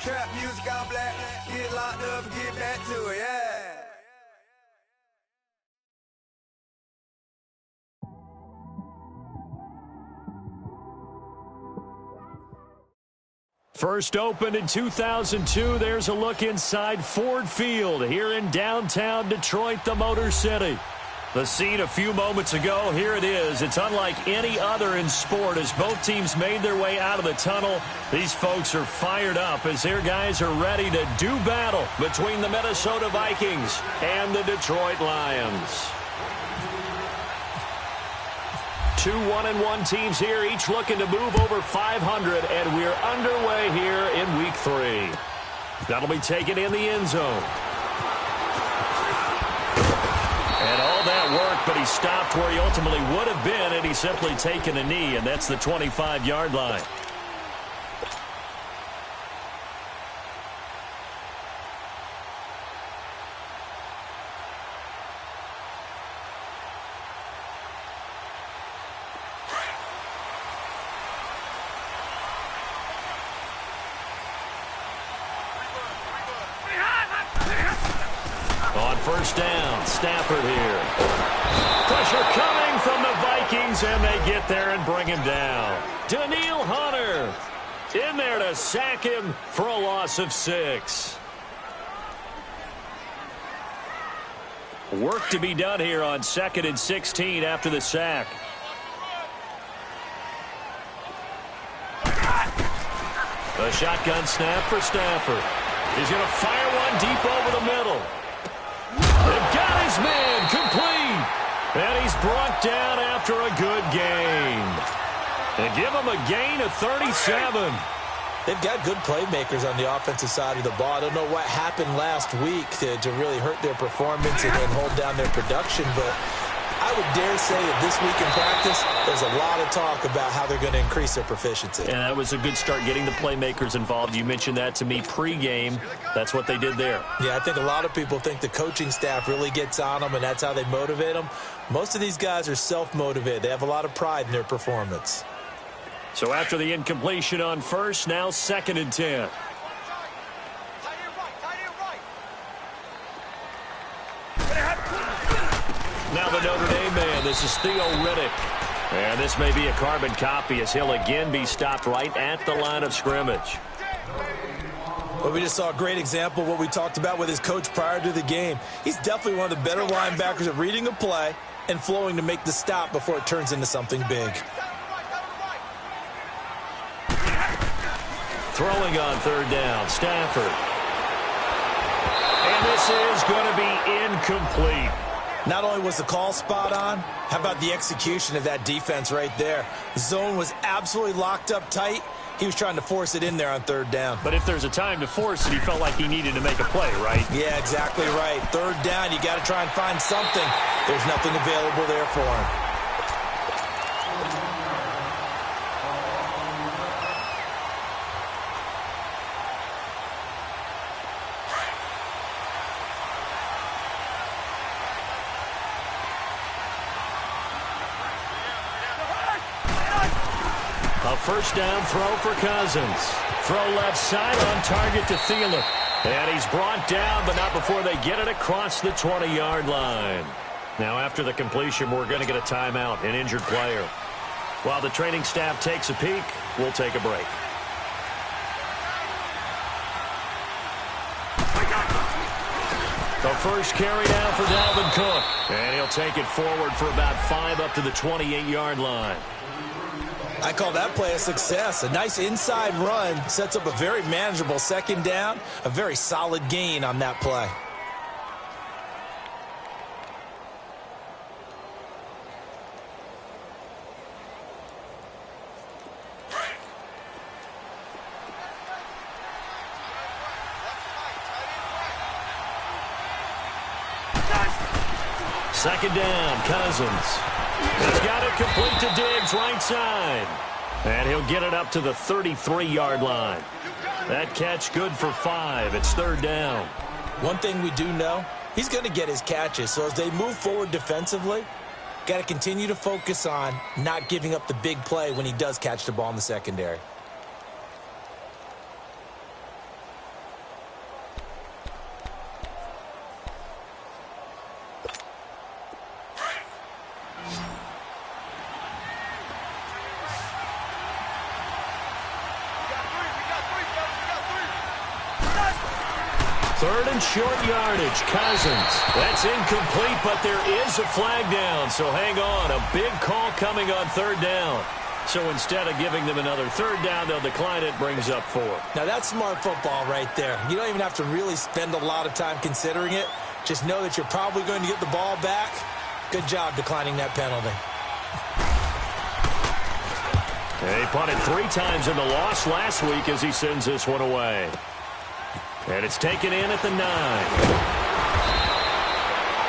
Trap music all black. Get locked up and get back to it, yeah. First opened in 2002, there's a look inside Ford Field here in downtown Detroit, the Motor City. The scene a few moments ago, here it is. It's unlike any other in sport as both teams made their way out of the tunnel. These folks are fired up as their guys are ready to do battle between the Minnesota Vikings and the Detroit Lions. Two 1-1 teams here, each looking to move over 500, and we're underway here in Week 3. That'll be taken in the end zone. And all that work, but he stopped where he ultimately would have been, and he's simply taken a knee, and that's the 25-yard line. On first down, Stafford here. Pressure coming from the Vikings, and they get there and bring him down. Danielle Hunter in there to sack him for a loss of 6. Work to be done here on 2nd and 16 after the sack. A shotgun snap for Stafford. He's going to fire one deep over the middle. They've got his man complete. And he's brought down after a good gain. And give him a gain of 37. They've got good playmakers on the offensive side of the ball. I don't know what happened last week to really hurt their performance and hold down their production, but I would dare say that this week in practice, there's a lot of talk about how they're going to increase their proficiency. And that was a good start getting the playmakers involved. You mentioned that to me pregame. That's what they did there. Yeah, I think a lot of people think the coaching staff really gets on them, and that's how they motivate them. Most of these guys are self-motivated. They have a lot of pride in their performance. So after the incompletion on first, now 2nd and 10. Now the Notre Dame man, this is Theo Riddick. And this may be a carbon copy as he'll again be stopped right at the line of scrimmage. Well, we just saw a great example of what we talked about with his coach prior to the game. He's definitely one of the better linebackers at reading a play and flowing to make the stop before it turns into something big. Throwing on 3rd down, Stafford. And this is going to be incomplete. Not only was the call spot on, how about the execution of that defense right there? The zone was absolutely locked up tight. He was trying to force it in there on 3rd down. But if there's a time to force it, he felt like he needed to make a play, right? Yeah, exactly right. 3rd down, you got to try and find something. There's nothing available there for him. A first down throw for Cousins. Throw left side on target to Thielen. And he's brought down, but not before they get it across the 20-yard line. Now after the completion, we're going to get a timeout, an injured player. While the training staff takes a peek, we'll take a break. The first carry down for Dalvin Cook. And he'll take it forward for about 5 up to the 28-yard line. I call that play a success. A nice inside run sets up a very manageable 2nd down, a very solid gain on that play. Second down, Cousins. He's got it complete to Diggs, right side. And he'll get it up to the 33-yard line. That catch good for 5. It's 3rd down. One thing we do know, he's going to get his catches. So as they move forward defensively, got to continue to focus on not giving up the big play when he does catch the ball in the secondary. Third and short yardage. Cousins. That's incomplete, but there is a flag down. So hang on. A big call coming on third down. So instead of giving them another third down, they'll decline it. Brings up 4. Now, that's smart football right there. You don't even have to really spend a lot of time considering it. Just know that you're probably going to get the ball back. Good job declining that penalty. He punted 3 times in the loss last week as he sends this one away. And it's taken in at the 9.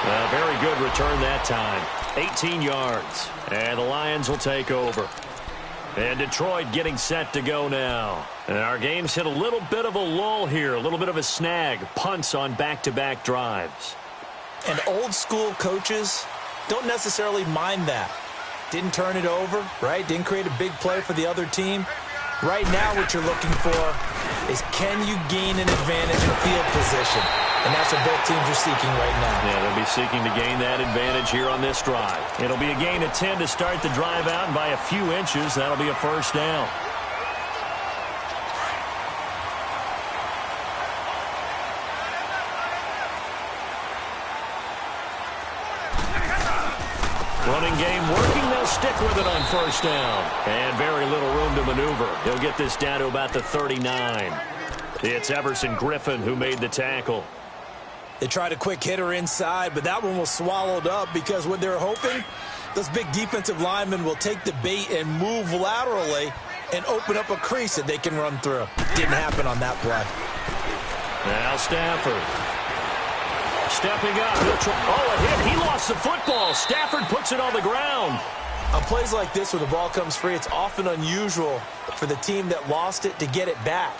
A very good return that time. 18 yards. And the Lions will take over. And Detroit getting set to go now. And our game's hit a little bit of a lull here. A little bit of a snag. Punts on back-to-back drives. And old school coaches don't necessarily mind that. Didn't turn it over, right? Didn't create a big play for the other team. Right now what you're looking for is, can you gain an advantage in field position? And that's what both teams are seeking right now. Yeah, they'll be seeking to gain that advantage here on this drive. It'll be a gain of 10 to start the drive out, and by a few inches, that'll be a first down. Running game working. They'll stick with it on first down. And very little room to maneuver. He'll get this down to about the 39. It's Everson Griffin who made the tackle. They tried a quick hitter inside, but that one was swallowed up because what they're hoping, those big defensive linemen will take the bait and move laterally and open up a crease that they can run through. Didn't happen on that play. Now Stafford. Stepping up. Oh, a hit. He lost the football. Stafford puts it on the ground. On plays like this where the ball comes free, it's often unusual for the team that lost it to get it back.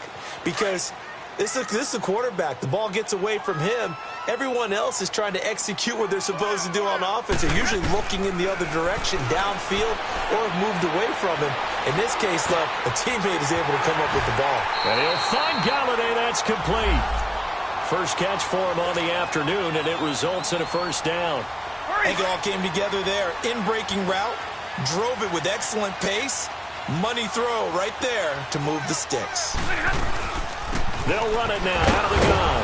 Because this is a quarterback. The ball gets away from him. Everyone else is trying to execute what they're supposed to do on offense. They're usually looking in the other direction, downfield, or have moved away from him. In this case, though, a teammate is able to come up with the ball. And he'll find Galladay. That's complete. First catch for him on the afternoon, and it results in a first down. I think it all came together there. In-breaking route, drove it with excellent pace. Money throw right there to move the sticks. They'll run it now out of the gun.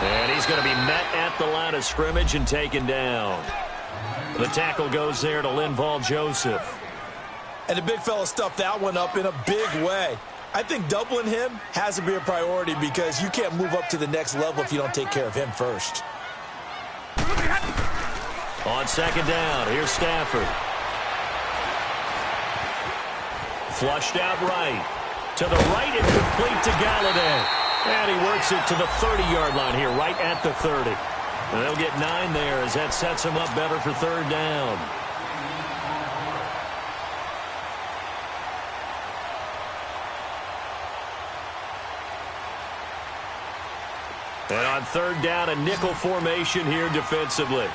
And he's going to be met at the line of scrimmage and taken down. The tackle goes there to Linval Joseph. And the big fella stuffed that one up in a big way. I think doubling him has to be a priority because you can't move up to the next level if you don't take care of him first. On second down, here's Stafford. Flushed out right. To the right and complete to Galladay. And he works it to the 30-yard line here, right at the 30. And they'll get 9 there as that sets him up better for third down. And on third down, a nickel formation here defensively.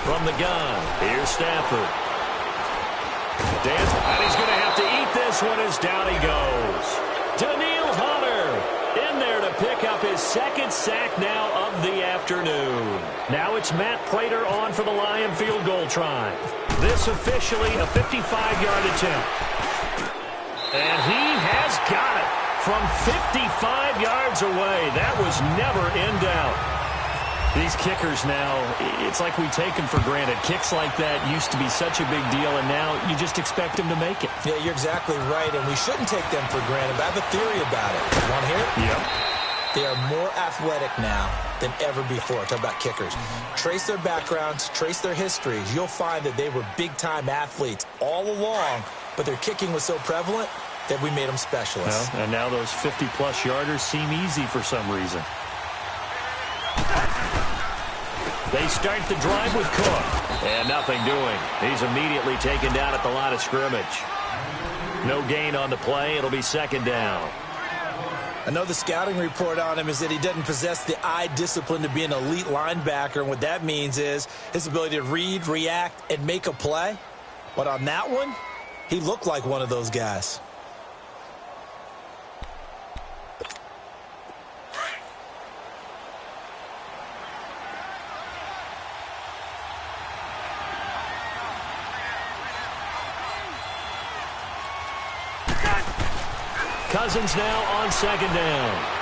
From the gun, here's Stafford. And he's going to have to eat this one as down he goes. Daniil Hunter in there to pick up his second sack now of the afternoon. Now it's Matt Prater on for the Lion field goal try. This officially a 55-yard attempt. And he has got it from 55 yards away. That was never in doubt. These kickers now, it's like we take them for granted. Kicks like that used to be such a big deal, and now you just expect them to make it. Yeah, you're exactly right, and we shouldn't take them for granted. But I have a theory about it. Want to hear it? Yep. They are more athletic now than ever before. Talk about kickers. Trace their backgrounds, trace their histories. You'll find that they were big-time athletes all along, but their kicking was so prevalent that we made them specialists. Well, and now those 50-plus yarders seem easy for some reason. They start the drive with Cook. And nothing doing. He's immediately taken down at the line of scrimmage. No gain on the play. It'll be second down. I know the scouting report on him is that he doesn't possess the eye discipline to be an elite linebacker. And what that means is his ability to read, react, and make a play. But on that one, he looked like one of those guys. Cousins now on second down.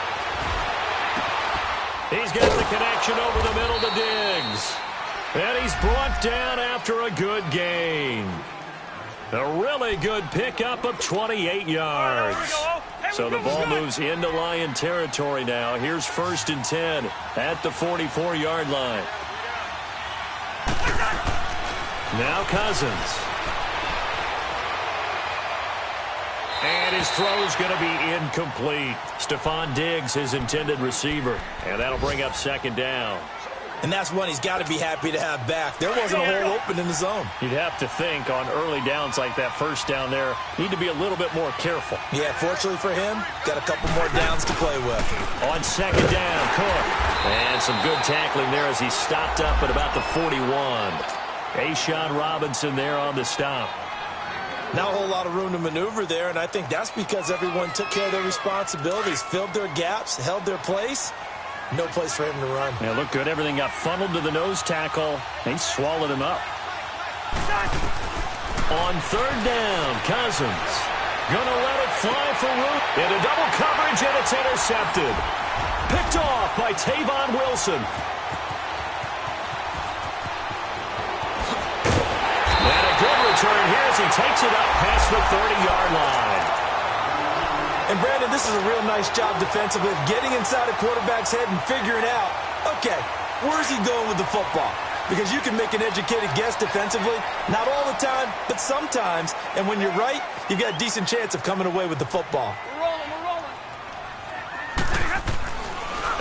He's got the connection over the middle to Diggs. And he's brought down after a good gain. A really good pickup of 28 yards. So the ball moves into Lion territory now. Here's 1st and 10 at the 44-yard line. Now Cousins. And his throw's going to be incomplete. Stephon Diggs, his intended receiver. And that'll bring up second down. And that's one he's got to be happy to have back. There wasn't a hole open in the zone. You'd have to think on early downs like that first down there, need to be a little bit more careful. Yeah, fortunately for him, got a couple more downs to play with. On second down, Cook. And some good tackling there as he stopped up at about the 41. A'Shawn Robinson there on the stop. Not a whole lot of room to maneuver there, and I think that's because everyone took care of their responsibilities, filled their gaps, held their place. No place for him to run. Yeah, looked good. Everything got funneled to the nose tackle. He swallowed him up. On third down, Cousins. Gonna let it fly for Root. Into double coverage, and it's intercepted. Picked off by Tavon Wilson. And a good return here as he takes it up past the 30-yard line. And, Brandon, this is a real nice job defensively of getting inside a quarterback's head and figuring out, okay, where's he going with the football? Because you can make an educated guess defensively, not all the time, but sometimes. And when you're right, you've got a decent chance of coming away with the football. We're rolling.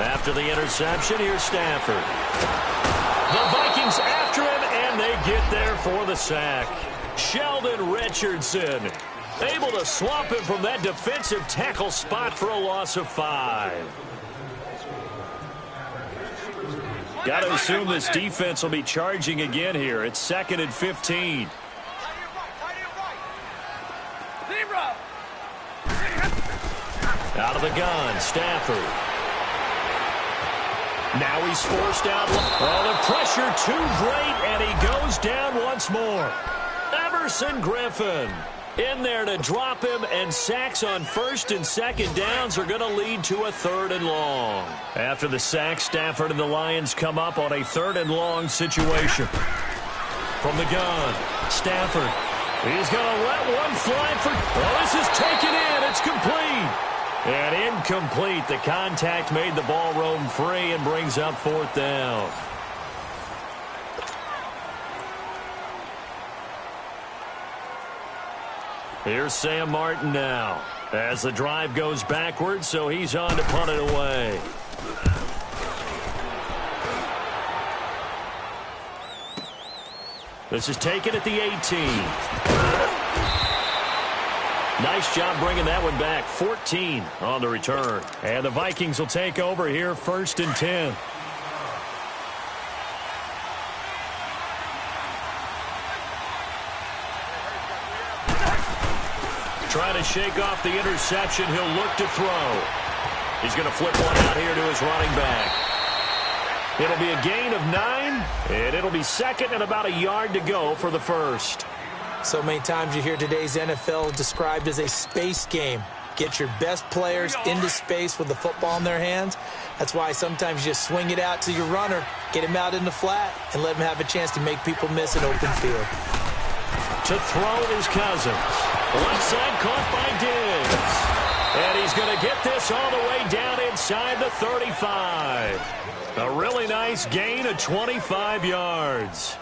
After the interception, here's Stafford. The Vikings after him, and they get there for the sack. Sheldon Richardson able to swamp him from that defensive tackle spot for a loss of 5. Got to assume this defense will be charging again here. It's 2nd and 15. Out of the gun, Stafford. Now he's forced out. Oh, the pressure too great, and he goes down once more. Everson Griffin in there to drop him, and sacks on 1st and 2nd downs are going to lead to a 3rd and long. After the sack, Stafford and the Lions come up on a 3rd and long situation. From the gun, Stafford. He's going to let one fly for... Oh, this is taken in. It's complete. And incomplete. The contact made the ball roam free and brings up 4th down. Here's Sam Martin now as the drive goes backwards, so he's on to punt it away. This is taken at the 18. Nice job bringing that one back. 14 on the return. And the Vikings will take over here 1st and 10. Trying to shake off the interception. He'll look to throw. He's going to flip one out here to his running back. It'll be a gain of 9, and it'll be 2nd and about a yard to go for the 1st. So many times you hear today's NFL described as a space game. Get your best players into space with the football in their hands. That's why sometimes you just swing it out to your runner, get him out in the flat, and let him have a chance to make people miss an open field. To throw is Cousins. Left side caught by Diggs. And he's going to get this all the way down inside the 35. A really nice gain of 25 yards.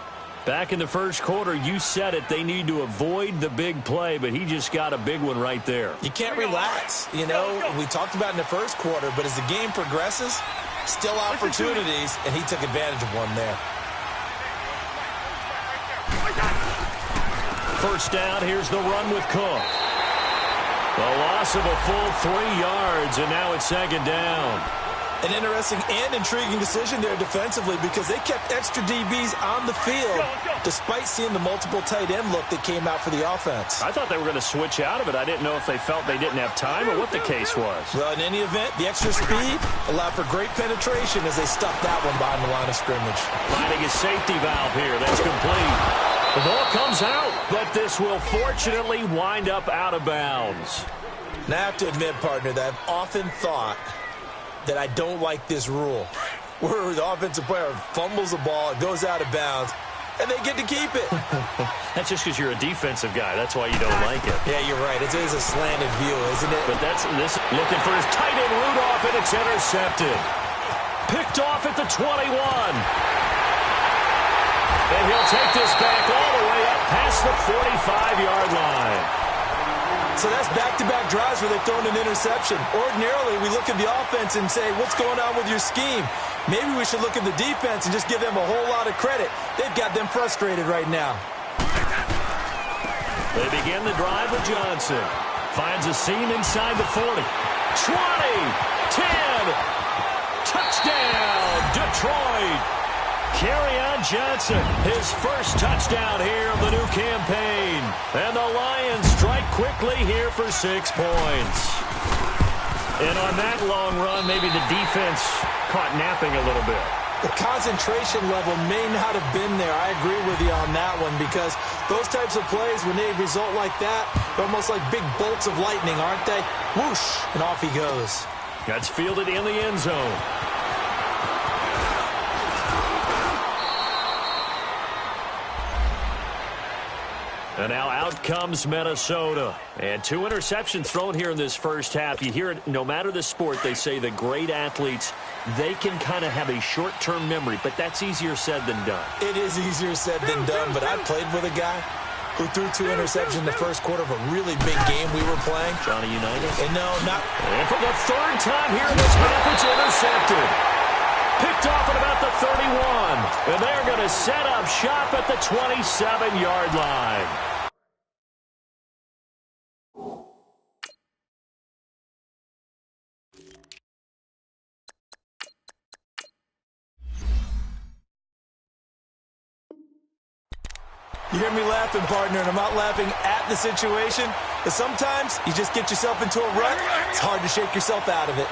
Back in the first quarter, you said it, they need to avoid the big play, but he just got a big one right there. You can't relax. You know, we talked about in the first quarter, but as the game progresses, still opportunities, and he took advantage of one there. First down, here's the run with Cook. The loss of a full 3 yards, and now it's 2nd down. An interesting and intriguing decision there defensively because they kept extra DBs on the field despite seeing the multiple tight end look that came out for the offense. I thought they were going to switch out of it. I didn't know if they felt they didn't have time or what the case was. Well, in any event, the extra speed allowed for great penetration as they stuffed that one behind the line of scrimmage. Finding a safety valve here. That's complete. The ball comes out, but this will fortunately wind up out of bounds. And I have to admit, partner, that I've often thought that I don't like this rule, where the offensive player fumbles the ball, it goes out of bounds, and they get to keep it. That's just because you're a defensive guy. That's why you don't like it. Yeah, you're right. It is a slanted view, isn't it? But that's this looking for his tight end Rudolph, and it's intercepted. Picked off at the 21. And he'll take this back all the way up past the 45-yard line. So that's back-to-back drives where they've thrown an interception. Ordinarily, we look at the offense and say, what's going on with your scheme? Maybe we should look at the defense and just give them a whole lot of credit. They've got them frustrated right now. They begin the drive with Johnson. Finds a seam inside the 40. 20, 10, touchdown, Detroit. Kerryon Johnson, his first touchdown here of the new campaign. And the Lions strike quickly here for 6 points. And on that long run, maybe the defense caught napping a little bit. The concentration level may not have been there. I agree with you on that one, because those types of plays, when they result like that, they're almost like big bolts of lightning, aren't they? Whoosh, and off he goes. That's fielded in the end zone. And now out comes Minnesota. And 2 interceptions thrown here in this first half. You hear it, no matter the sport, they say the great athletes, they can kind of have a short-term memory, but that's easier said than done. It is easier said than done, but I played with a guy who threw 2 interceptions in the first quarter of a really big game we were playing. Johnny Unitas? And no, not... And for the 3rd time here in this half, it's intercepted. Picked off at about the 31. And they're going to set up shop at the 27-yard line. You hear me laughing, partner, and I'm not laughing at the situation, but sometimes you just get yourself into a rut. It's hard to shake yourself out of it.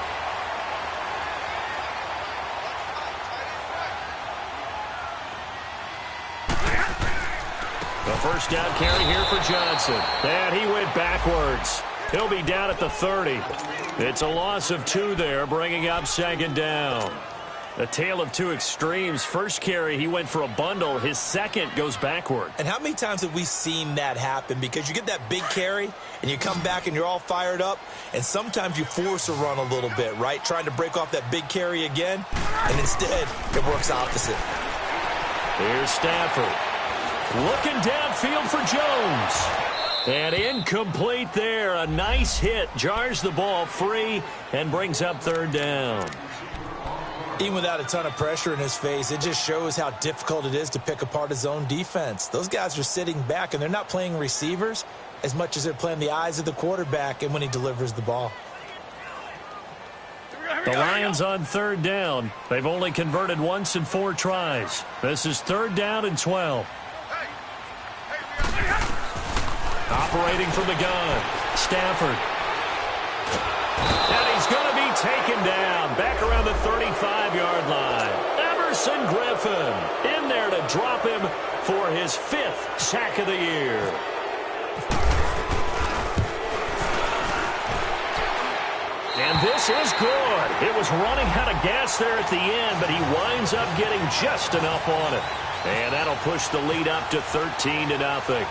The first down carry here for Johnson. And he went backwards. He'll be down at the 30. It's a loss of 2 there, bringing up 2nd down. A tale of 2 extremes. First carry, he went for a bundle. His second goes backward. And how many times have we seen that happen? Because you get that big carry, and you come back and you're all fired up, and sometimes you force a run a little bit, right? Trying to break off that big carry again, and instead, it works opposite. Here's Stafford. Looking downfield for Jones. And incomplete there. A nice hit. Jars the ball free and brings up 3rd down. Even without a ton of pressure in his face, it just shows how difficult it is to pick apart his own defense. Those guys are sitting back, and they're not playing receivers as much as they're playing the eyes of the quarterback and when he delivers the ball. The Lions on 3rd down. They've only converted once in 4 tries. This is 3rd down and 12. Operating from the gun, Stafford. And he's going to be taken down back around the 35-yard line. Everson Griffin in there to drop him for his 5th sack of the year. And this is good. It was running out of gas there at the end, but he winds up getting just enough on it. And that'll push the lead up to 13-0.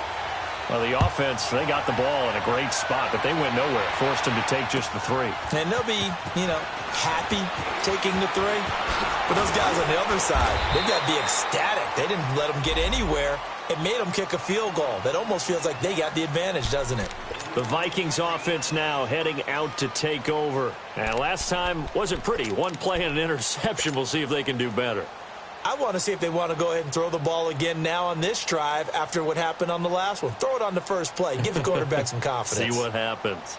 Well, the offense, they got the ball in a great spot, but they went nowhere. Forced him to take just the 3. And they'll be, happy taking the 3. But those guys on the other side, they've got to be ecstatic. They didn't let them get anywhere. It made them kick a field goal. That almost feels like they got the advantage, doesn't it? The Vikings offense now heading out to take over. And last time wasn't pretty. 1 play and an interception. We'll see if they can do better. I want to see if they want to go ahead and throw the ball again now on this drive after what happened on the last one. Throw it on the first play. Give the quarterback some confidence. See what happens.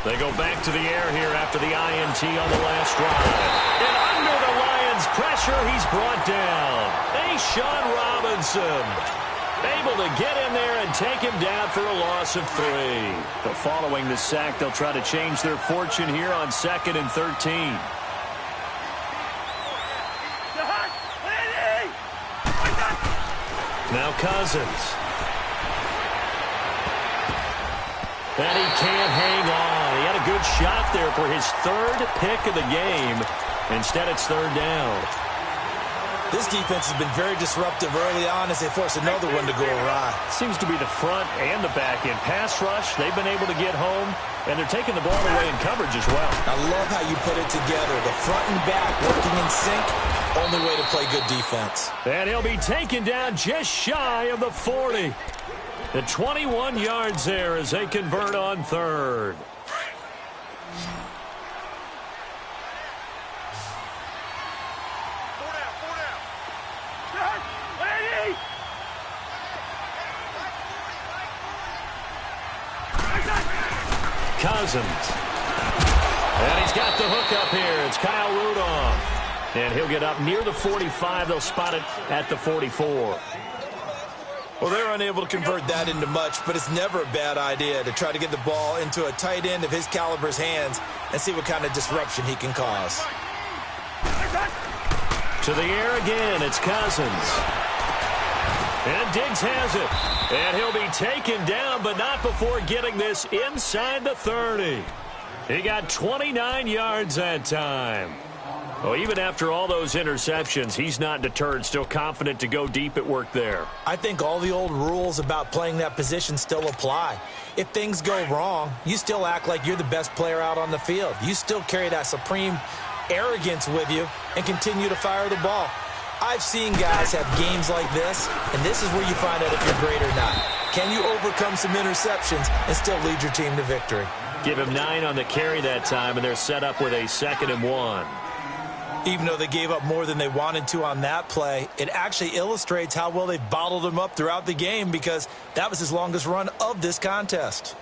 They go back to the air here after the INT on the last drive. And under the Lions' pressure, he's brought down. Sean Robinson. Able to get in there and take him down for a loss of 3. But following the sack, they'll try to change their fortune here on 2nd and 13. Now Cousins. And he can't hang on. He had a good shot there for his 3rd pick of the game. Instead, it's 3rd down. This defense has been very disruptive early on as they force another one to go awry. Seems to be the front and the back end. Pass rush, they've been able to get home, and they're taking the ball away in coverage as well. I love how you put it together. The front and back working in sync, only way to play good defense. And he'll be taken down just shy of the 40. The 21 yards there as they convert on 3rd. Cousins. And he's got the hook up here. It's Kyle Rudolph. And he'll get up near the 45. They'll spot it at the 44. Well, they're unable to convert that into much, but it's never a bad idea to try to get the ball into a tight end of his caliber's hands and see what kind of disruption he can cause. To the air again. It's Cousins. And Diggs has it. And he'll be taken down, but not before getting this inside the 30. He got 29 yards that time. Well, even after all those interceptions, he's not deterred, still confident to go deep at work there. I think all the old rules about playing that position still apply. If things go wrong, you still act like you're the best player out on the field. You still carry that supreme arrogance with you and continue to fire the ball. I've seen guys have games like this, and this is where you find out if you're great or not. Can you overcome some interceptions and still lead your team to victory? Give him 9 on the carry that time, and they're set up with a 2nd and 1. Even though they gave up more than they wanted to on that play, it actually illustrates how well they've bottled him up throughout the game because that was his longest run of this contest.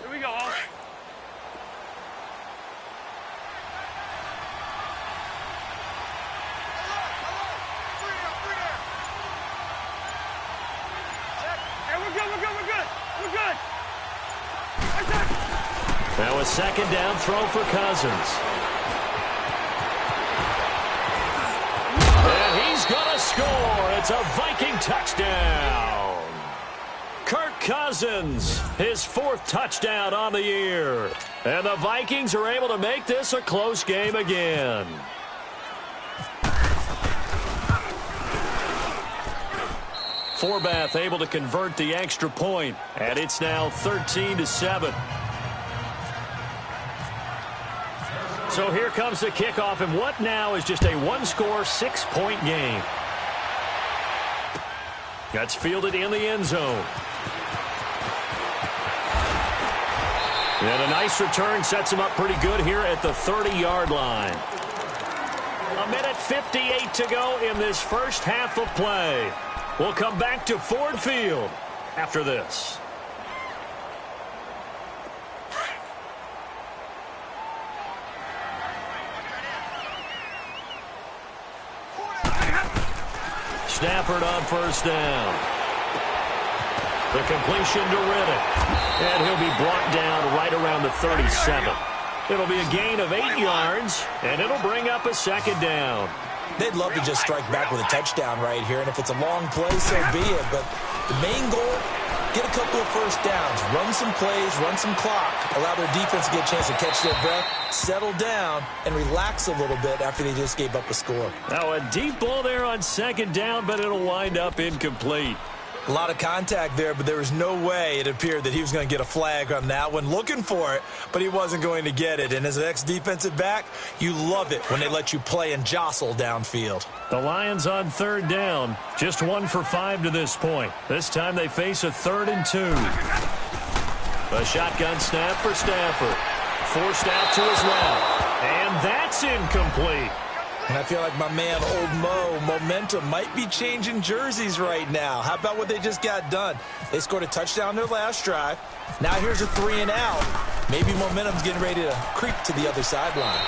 Here we go. Now a 2nd down throw for Cousins. And he's going to score. It's a Viking touchdown. Kirk Cousins, his 4th touchdown on the year. And the Vikings are able to make this a close game again. Forbath able to convert the extra point, and it's now 13-7. So here comes the kickoff, and what now is just a 1-score, 6-point game. That's fielded in the end zone. And a nice return sets him up pretty good here at the 30-yard line. 1:58 to go in this first half of play. We'll come back to Ford Field after this. Stafford on first down. The completion to Riddick. And he'll be brought down right around the 37. It'll be a gain of 8 yards, and it'll bring up a 2nd down. They'd love to just strike back with a touchdown right here, and if it's a long play, so be it. But the main goal, get a couple of first downs, run some plays, run some clock, allow their defense to get a chance to catch their breath, settle down, and relax a little bit after they just gave up a score. Now a deep ball there on 2nd down, but it'll wind up incomplete. A lot of contact there, but there was no way it appeared that he was going to get a flag on that one. Looking for it, but he wasn't going to get it. And as an ex-defensive back, you love it when they let you play and jostle downfield. The Lions on 3rd down, just 1 for 5 to this point. This time they face a 3rd and 2. A shotgun snap for Stafford. Forced out to his left. And that's incomplete. And I feel like my man, Old Mo, momentum might be changing jerseys right now. How about what they just got done? They scored a touchdown their last drive. Now here's a 3 and out. Maybe momentum's getting ready to creep to the other sideline.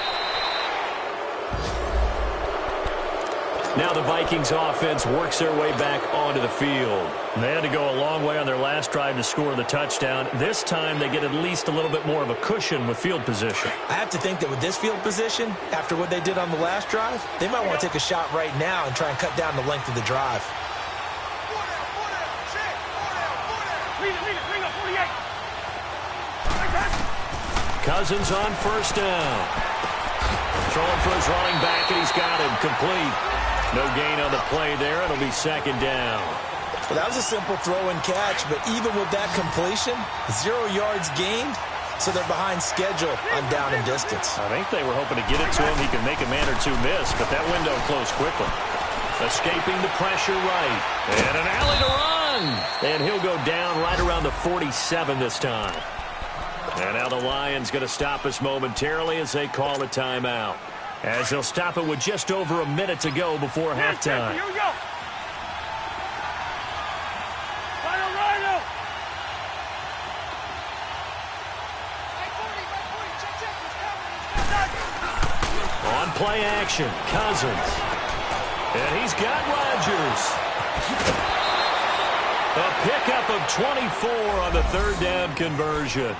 Now the Vikings offense works their way back onto the field. They had to go a long way on their last drive to score the touchdown. This time they get at least a little bit more of a cushion with field position. I have to think that with this field position, after what they did on the last drive, they might want to take a shot right now and try and cut down the length of the drive. Cousins on first down. Throwing for his running back, and he's got him complete. No gain on the play there. It'll be second down. Well, that was a simple throw and catch, but even with that completion, 0 yards gained, so they're behind schedule on down and distance. I think they were hoping to get it to him. He could make a man or two miss, but that window closed quickly. Escaping the pressure right. And an alley to run. And he'll go down right around the 47 this time. And now the Lions going to stop us momentarily as they call a timeout. As they'll stop it with just over a minute to go before halftime. Here we go. Rhino. On play action, Cousins. And he's got Rodgers. A pickup of 24 on the third down conversion.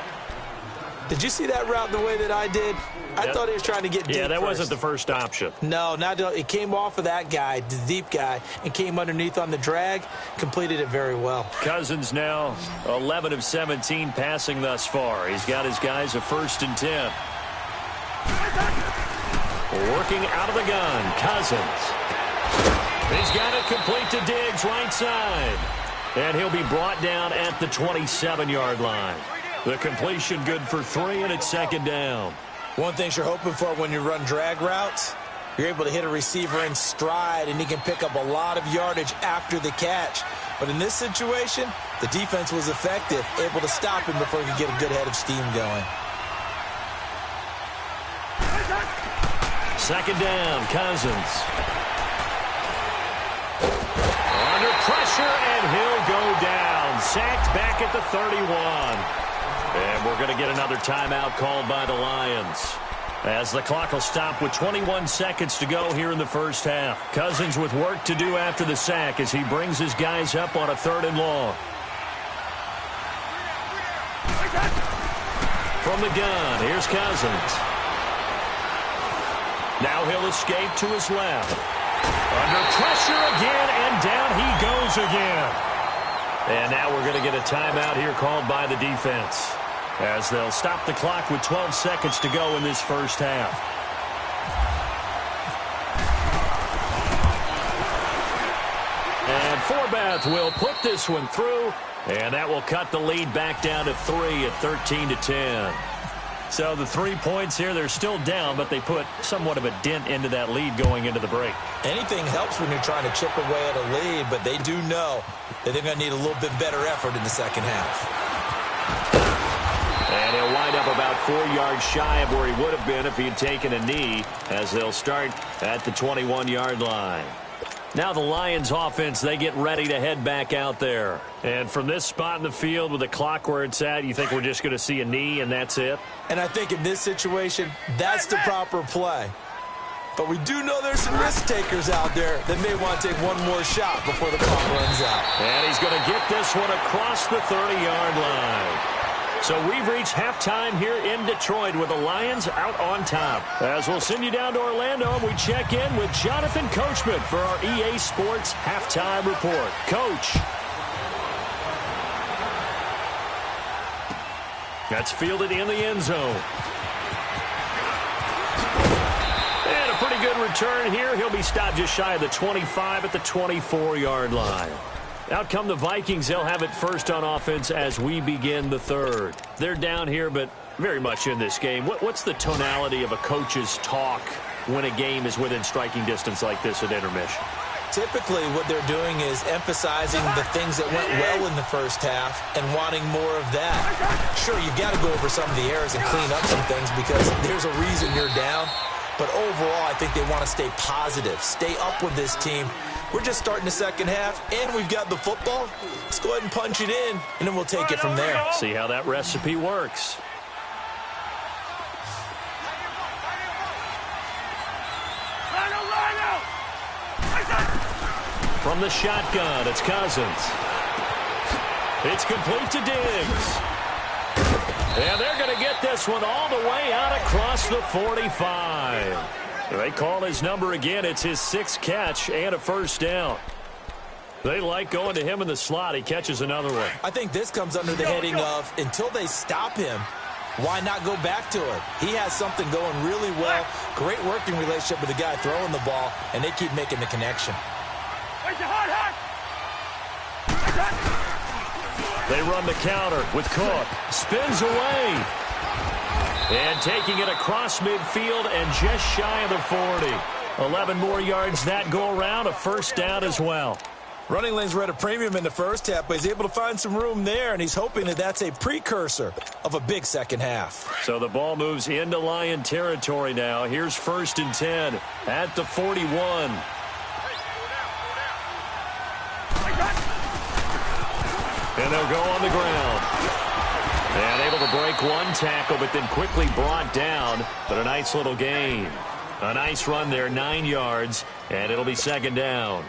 Did you see that route the way that I did? I thought he was trying to get deep. Yeah, that first. wasn't the first option. No, it came off of that guy, the deep guy, and came underneath on the drag, completed it very well. Cousins now 11 of 17 passing thus far. He's got his guys a 1st and 10. Working out of the gun, Cousins. He's got it complete to Diggs, right side. And he'll be brought down at the 27-yard line. The completion good for 3, and it's second down. One thing you're hoping for when you run drag routes, you're able to hit a receiver in stride, and he can pick up a lot of yardage after the catch. But in this situation, the defense was effective, able to stop him before he could get a good head of steam going. Second down, Cousins. Under pressure, and he'll go down. Sacked back at the 31. And we're going to get another timeout called by the Lions. As the clock will stop with 21 seconds to go here in the first half. Cousins with work to do after the sack as he brings his guys up on a 3rd and long. From the gun, here's Cousins. Now he'll escape to his left. Under pressure again, and down he goes again. And now we're going to get a timeout here called by the defense, as they'll stop the clock with 12 seconds to go in this first half. And Forbath will put this one through, and that will cut the lead back down to 3 at 13-10. So the 3 points here, they're still down, but they put somewhat of a dent into that lead going into the break. Anything helps when you're trying to chip away at a lead, but they do know that they're going to need a little bit better effort in the second half. And he'll wind up about 4 yards shy of where he would have been if he had taken a knee, as they'll start at the 21-yard line. Now the Lions offense, they get ready to head back out there. And from this spot in the field with the clock where it's at, you think we're just going to see a knee and that's it? And I think in this situation, that's the proper play. But we do know there's some risk takers out there that may want to take one more shot before the clock runs out. And he's going to get this one across the 30-yard line. So we've reached halftime here in Detroit with the Lions out on top. As we'll send you down to Orlando, and we check in with Jonathan Coachman for our EA Sports Halftime Report. Coach. That's fielded in the end zone. And a pretty good return here. He'll be stopped just shy of the 25 at the 24-yard line. Out come the Vikings. They'll have it first on offense as we begin the third. They're down here, but very much in this game. What's the tonality of a coach's talk when a game is within striking distance like this at intermission? Typically, what they're doing is emphasizing the things that went well in the first half and wanting more of that. Sure, you've got to go over some of the errors and clean up some things because there's a reason you're down. But overall, I think they want to stay positive, stay up with this team. We're just starting the second half, and we've got the football. Let's go ahead and punch it in, and then we'll take it from there. See how that recipe works. From the shotgun, it's Cousins. It's complete to Diggs. And they're going to get this one all the way out across the 45. They call his number again. It's his 6th catch and a first down. They like going to him in the slot. He catches another one. I think this comes under the heading of until they stop him, why not go back to it? He has something going really well. Great working relationship with the guy throwing the ball, and they keep making the connection. They run the counter with Cook. Spins away. And taking it across midfield and just shy of the 40. 11 more yards that go around. A first down as well. Running lanes were at a premium in the first half, but he's able to find some room there, and he's hoping that that's a precursor of a big second half. So the ball moves into Lion territory now. Here's 1st and 10 at the 41. And they'll go on the ground. And able to break one tackle, but then quickly brought down. But a nice little gain. A nice run there, 9 yards, and it'll be 2nd down.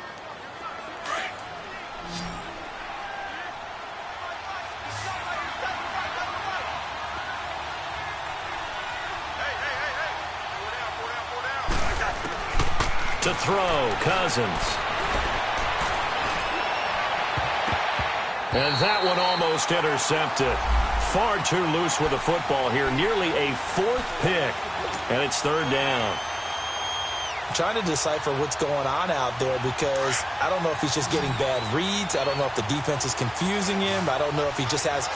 To throw, Cousins. And that one almost intercepted. Far too loose with the football here. Nearly a 4th pick. And it's 3rd down. I'm trying to decipher what's going on out there because I don't know if he's just getting bad reads. I don't know if the defense is confusing him. I don't know if he just has,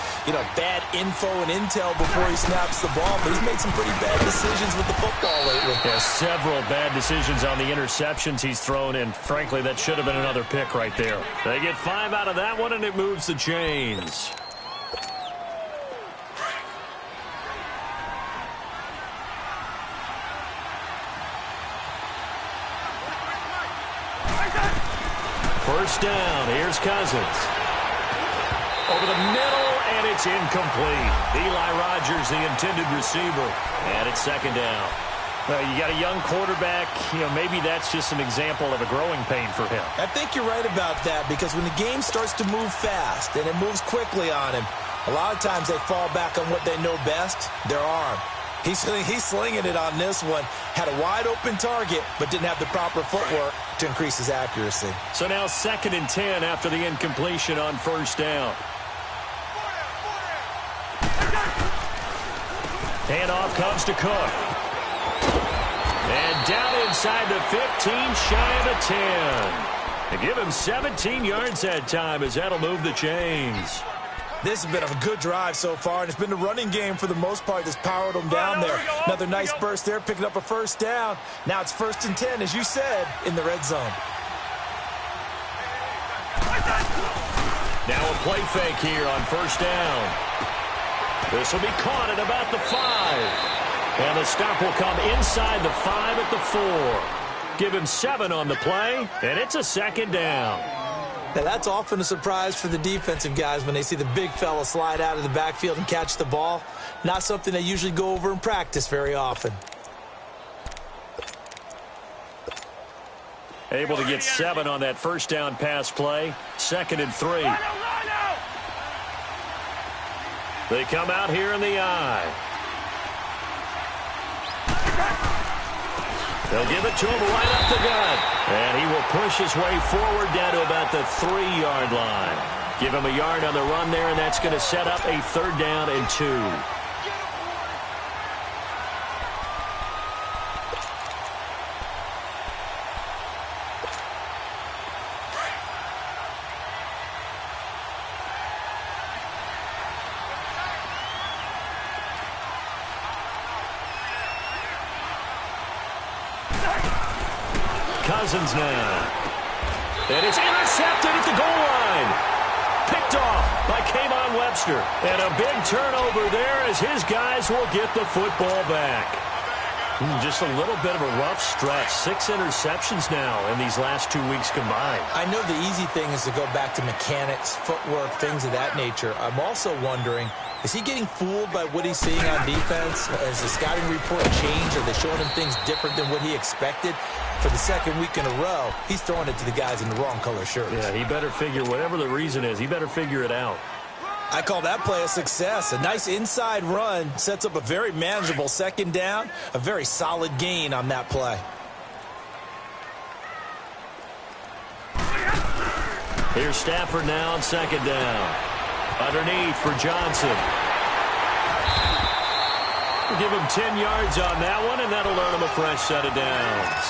bad info and intel before he snaps the ball. But he's made some pretty bad decisions with the football lately. Yeah, several bad decisions on the interceptions he's thrown, and frankly, that should have been another pick right there. They get 5 out of that one, and it moves the chains. First down. Here's Cousins. Over the middle, and it's incomplete. Eli Rogers, the intended receiver. And it's 2nd down. Well, you got a young quarterback. Maybe that's just an example of a growing pain for him. I think you're right about that because when the game starts to move fast and it moves quickly on him, a lot of times they fall back on what they know best, their arm. He's slinging it on this one. Had a wide-open target, but didn't have the proper footwork to increase his accuracy. So now 2nd and 10 after the incompletion on 1st down. Handoff comes to Cook. And down inside the 15, shy of the 10. They give him 17 yards that time as that'll move the chains. This has been a good drive so far, and it's been the running game for the most part that's powered them down there. Another nice burst there, picking up a first down. Now it's 1st and 10, as you said, in the red zone. Now a play fake here on 1st down. This will be caught at about the 5. And the stop will come inside the 5 at the 4. Give him 7 on the play, and it's a 2nd down. Now, that's often a surprise for the defensive guys when they see the big fella slide out of the backfield and catch the ball. Not something they usually go over in practice very often. Able to get 7 on that 1st down pass play. 2nd and 3. They come out here in the eye. They'll give it to him right up the gut. And he will push his way forward down to about the 3-yard line. Give him a yard on the run there, and that's going to set up a 3rd down and 2. Cousins now. And it's intercepted at the goal line. Picked off by Kayvon Webster. And a big turnover there as his guys will get the football back. Just a little bit of a rough stretch. 6 interceptions now in these last 2 weeks combined. I know the easy thing is to go back to mechanics, footwork, things of that nature. I'm also wondering, Is he getting fooled by what he's seeing on defense? Has the scouting report changed? Are they showing him things different than what he expected? For the second week in a row, he's throwing it to the guys in the wrong color shirts. Yeah, he better figure, whatever the reason is, he better figure it out. I call that play a success. A nice inside run sets up a very manageable second down, a very solid gain on that play. Here's Stafford now on second down. Underneath for Johnson. We'll give him 10 yards on that one, and that'll earn him a fresh set of downs.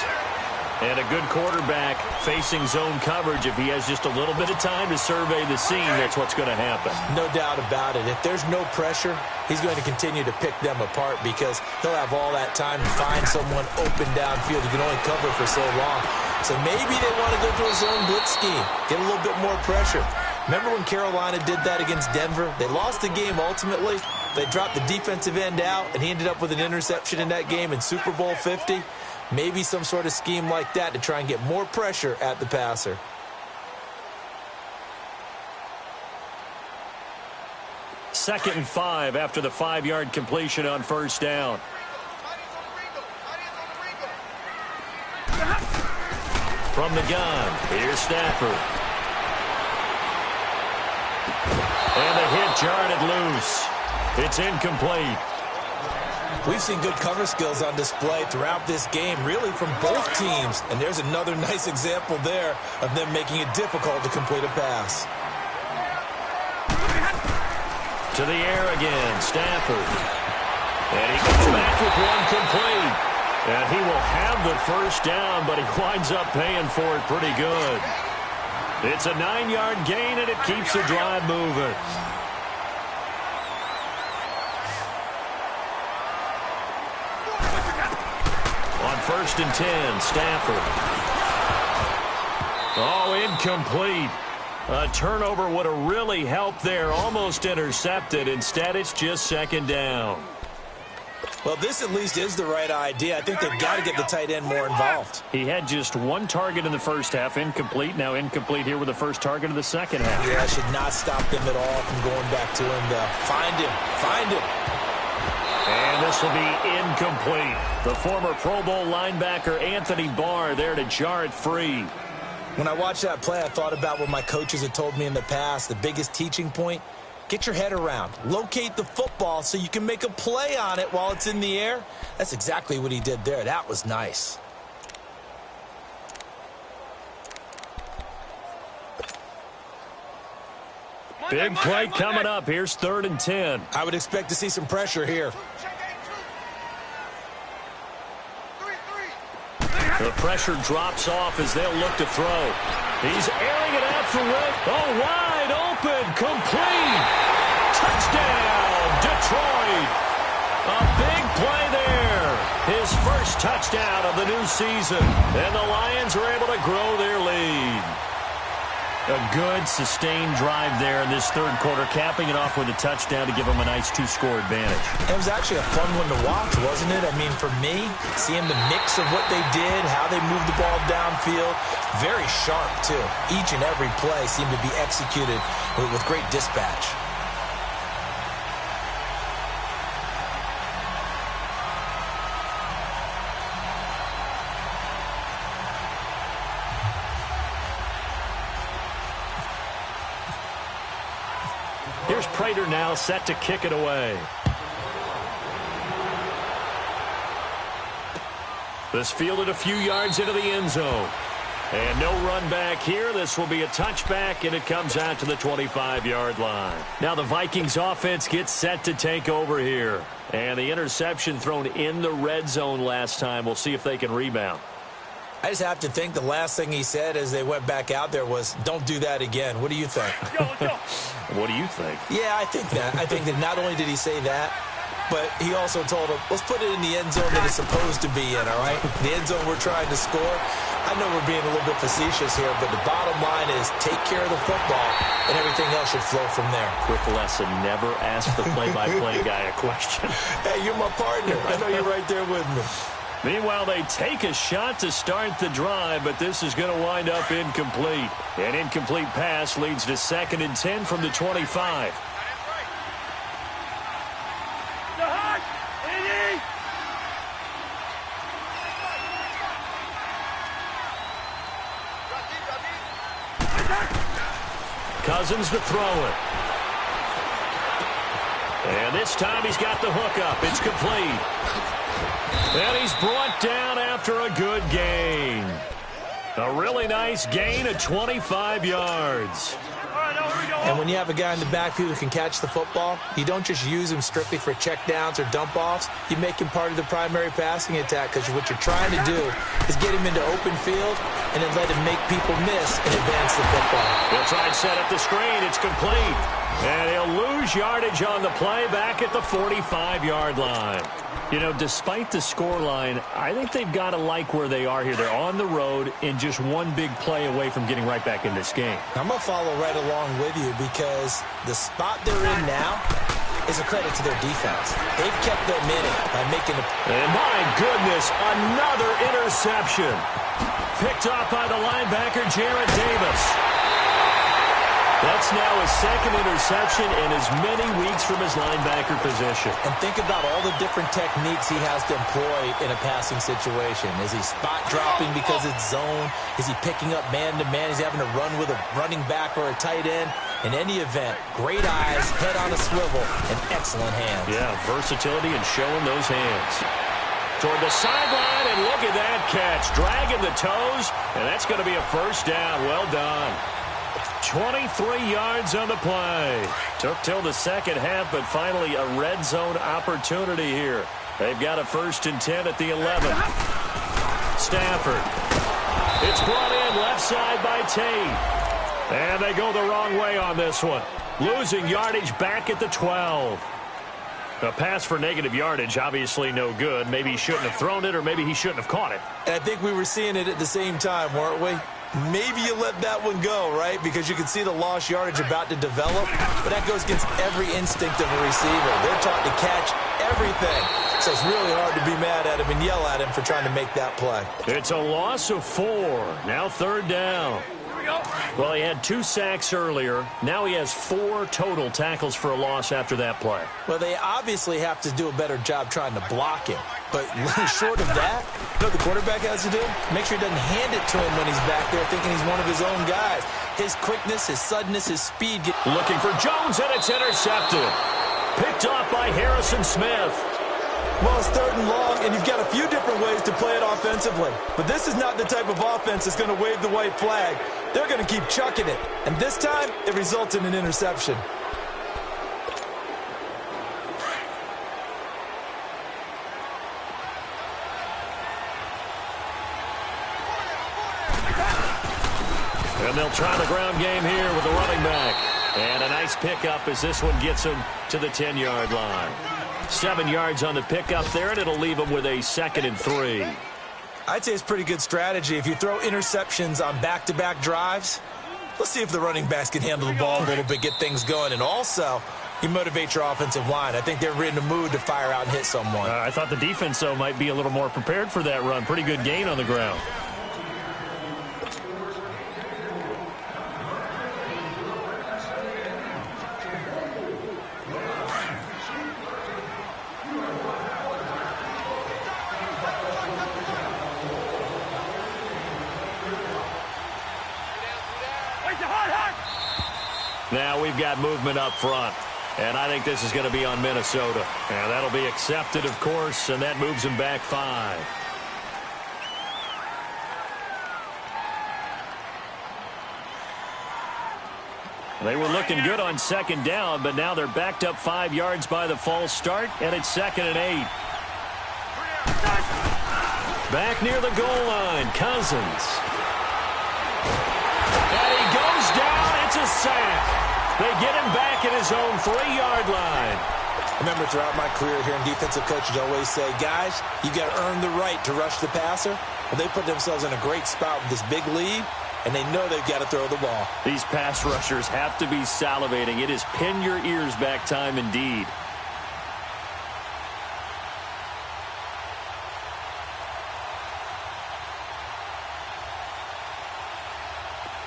And a good quarterback facing zone coverage. If he has just a little bit of time to survey the scene, that's what's going to happen. No doubt about it. If there's no pressure, he's going to continue to pick them apart because he'll have all that time to find someone open downfield. He can only cover for so long. So maybe they want to go to a zone blitz scheme, get a little bit more pressure. Remember when Carolina did that against Denver? They lost the game ultimately. They dropped the defensive end out, and he ended up with an interception in that game in Super Bowl 50. Maybe some sort of scheme like that to try and get more pressure at the passer. Second and 5 after the 5-yard completion on first down. From the gun, here's Stafford. And the hit jarred it loose. It's incomplete. We've seen good cover skills on display throughout this game, really from both teams. And there's another nice example there of them making it difficult to complete a pass. To the air again, Stafford. And he comes back with one complete. And he will have the first down, but he winds up paying for it pretty good. It's a 9-yard gain, and it keeps the drive moving. First and 10, Stafford. Oh, incomplete. A turnover would have really helped there. Almost intercepted. Instead, it's just second down. Well, this at least is the right idea. I think they've got to get the tight end more involved. He had just one target in the first half, incomplete. Now incomplete here with the first target of the second half. Yeah, should not stop them at all from going back to him. Find him. Find him. And this will be incomplete. The former Pro Bowl linebacker Anthony Barr there to jar it free. When I watched that play, I thought about what my coaches had told me in the past. The biggest teaching point, get your head around. Locate the football so you can make a play on it while it's in the air. That's exactly what he did there. That was nice. Big play coming up. Here's 3rd and 10. I would expect to see some pressure here. The pressure drops off as they'll look to throw. He's airing it out for Wick. Oh, wide open. Complete. Touchdown, Detroit. A big play there. His first touchdown of the new season. And the Lions are able to grow their lead. A good, sustained drive there in this third quarter, capping it off with a touchdown to give them a nice 2-score advantage. It was actually a fun one to watch, wasn't it? I mean, for me, seeing the mix of what they did, how they moved the ball downfield, very sharp, too. Each and every play seemed to be executed with great dispatch. Here's Prater now set to kick it away. This fielded a few yards into the end zone. And no run back here. This will be a touchback, and it comes out to the 25-yard line. Now the Vikings offense gets set to take over here. And the interception thrown in the red zone last time. We'll see if they can rebound. I just have to think the last thing he said as they went back out there was, don't do that again. What do you think? What do you think? Yeah, I think that. I think that not only did he say that, but he also told him, let's put it in the end zone that it's supposed to be in, all right? The end zone we're trying to score. I know we're being a little bit facetious here, but the bottom line is take care of the football, and everything else should flow from there. Quick lesson, never ask the play-by-play guy a question. Hey, you're my partner. I know you're right there with me. Meanwhile, they take a shot to start the drive, but this is going to wind up incomplete. An incomplete pass leads to 2nd and 10 from the 25. Cousins to throw it. And this time he's got the hook up. It's complete. And he's brought down after a good gain. A really nice gain of 25 yards. And when you have a guy in the backfield who can catch the football, you don't just use him strictly for checkdowns or dump-offs. You make him part of the primary passing attack, because what you're trying to do is get him into open field and then let him make people miss and advance the football. He'll try and set up the screen. It's complete. And he'll lose yardage on the play back at the 45-yard line. You know, despite the scoreline, I think they've got to like where they are here. They're on the road and just one big play away from getting right back in this game. I'm going to follow right along with you, because the spot they're in now is a credit to their defense. They've kept them in it by making a... And my goodness, another interception. Picked off by the linebacker, Jarrett Davis. That's now his second interception in as many weeks from his linebacker position. And think about all the different techniques he has to employ in a passing situation. Is he spot dropping because it's zone? Is he picking up man-to-man? Is he having to run with a running back or a tight end? In any event, great eyes, head on a swivel, and excellent hands. Yeah, versatility and showing those hands. Toward the sideline, and look at that catch. Dragging the toes, and that's going to be a first down. Well done. 23 yards on the play. Took till the second half, but finally a red zone opportunity here. They've got a 1st and 10 at the 11. Stafford. It's brought in left side by Tate. And they go the wrong way on this one. Losing yardage back at the 12. A pass for negative yardage, obviously no good. Maybe he shouldn't have thrown it, or maybe he shouldn't have caught it. And I think we were seeing it at the same time, weren't we? Maybe you let that one go, right? Because you can see the lost yardage about to develop. But that goes against every instinct of a receiver. They're taught to catch everything. So it's really hard to be mad at him and yell at him for trying to make that play. It's a loss of 4. Now 3rd down. Well, he had 2 sacks earlier. Now he has 4 total tackles for a loss after that play. Well, they obviously have to do a better job trying to block him. But short of that, you know what the quarterback has to do? Make sure he doesn't hand it to him when he's back there thinking he's one of his own guys. His quickness, his suddenness, his speed. Looking for Jones, and it's intercepted. Picked off by Harrison Smith. Well, it's 3rd and long, and you've got a few different ways to play it offensively. But this is not the type of offense that's going to wave the white flag. They're going to keep chucking it. And this time, it results in an interception. And they'll try the ground game here with the running back. And a nice pickup as this one gets him to the 10-yard line. 7 yards on the pickup there, and it'll leave him with a 2nd and 3. I'd say it's pretty good strategy. If you throw interceptions on back-to-back drives, let's see if the running backs can handle the ball a little bit, get things going. And also, you motivate your offensive line. I think they're in the mood to fire out and hit someone. I thought the defense, though, might be a little more prepared for that run. Pretty good gain on the ground. Now we've got movement up front, and I think this is going to be on Minnesota. And that'll be accepted, of course, and that moves them back 5. They were looking good on 2nd down, but now they're backed up 5 yards by the false start, and it's 2nd and 8. Back near the goal line, Cousins. And he goes down. It's a sack. They get him back at his own 3-yard line. I remember throughout my career hearing defensive coaches always say, guys, you got to earn the right to rush the passer. Well, they put themselves in a great spot with this big lead, and they know they've got to throw the ball. These pass rushers have to be salivating. It is pin your ears back time indeed.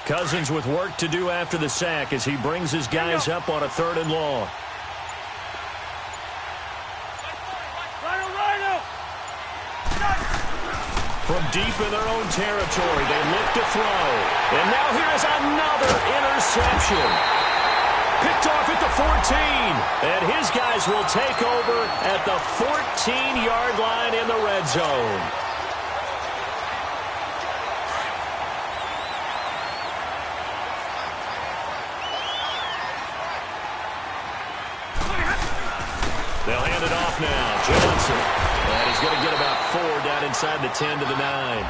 Cousins with work to do after the sack as he brings his guys up on a 3rd and long. From deep in their own territory. They look to throw. And now here's another interception. Picked off at the 14. And his guys will take over at the 14-yard line in the red zone. They'll hand it off now. Johnson. And he's going to get about 4 down inside the 10 to the 9.